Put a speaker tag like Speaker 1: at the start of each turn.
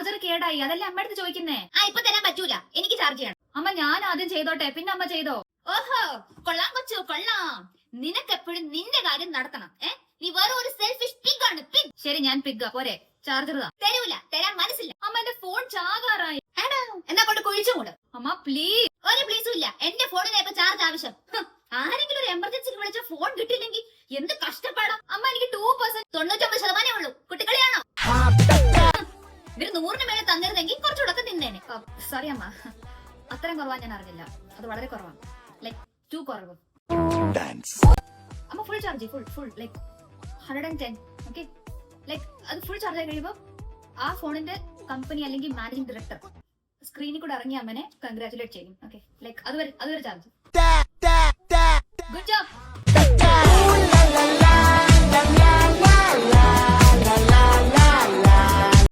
Speaker 1: Charger കേടായി, അതല്ലേ അമ്മ അടുത്ത് ചോദിക്കുന്നേ.
Speaker 2: ഇപ്പൊ തരാൻ പറ്റൂല, എനിക്ക് ചാർജ് ചെയ്യണം.
Speaker 1: അമ്മ ഞാൻ ആദ്യം ചെയ്തോട്ടെ, പിന്നെ അമ്മ ചെയ്തോ.
Speaker 2: ഓഹോ, കൊള്ളാം കൊച്ചു കൊള്ളാം. നിനക്കെപ്പോഴും നിന്റെ കാര്യം നടത്തണം. നീ വെറും ഒരു സെൽഫിഷ് പിഗ് ആണ്, പിഗ്.
Speaker 1: ശരി, ഞാൻ പിഗ്ഗ, പോരെ ചാർജർ താ.
Speaker 2: തരൂല, തരാൻ മനസ്സില്ല.
Speaker 1: അമ്മ എന്റെ ഫോൺ ചാകാറായി.
Speaker 2: എന്നാ കൊണ്ട് കുഴിച്ചും കൂട്.
Speaker 1: അമ്മ പ്ലീസ്.
Speaker 2: ഒരു പ്ലീസും ഇല്ല, എന്റെ ഫോണിന് ഇപ്പൊ ചാർജ് ആവശ്യം. ആരെങ്കിലും ഒരു എമർജൻസിക്ക് വിളിച്ച ഫോൺ കിട്ടില്ലെങ്കിൽ എന്ത് കഷ്ടപ്പാടാ.
Speaker 1: അമ്മ എനിക്ക് 2%,
Speaker 2: 99% ഉള്ളൂ. കുട്ടികളിയാണോ? ഇവര് 100ന് മേലെ തന്നിരുന്നെങ്കിൽ കുറച്ചുകൂടെ നിന്നേനെ.
Speaker 1: സോറി അമ്മ, അത്രയും കുറവാ ഞാൻ അറിഞ്ഞില്ല. അത് വളരെ കുറവാണ്, ലൈക് 2 കുറവ്. അമ്മ full charge, full like 110. Okay, like അത് ഫുൾ ചാർജ് ആയി കഴിയുമ്പോൾ ആ ഫോണിന്റെ കമ്പനി അല്ലെങ്കിൽ മാനേജിംഗ് ഡയറക്ടർ സ്ക്രീനിൽ കൂടെ ഇറങ്ങി അമ്മനെ കൺഗ്രാറ്റുലേറ്റ് ചെയ്യും. ഓക്കെ, ലൈക് അതുവരെ ചാർജ്.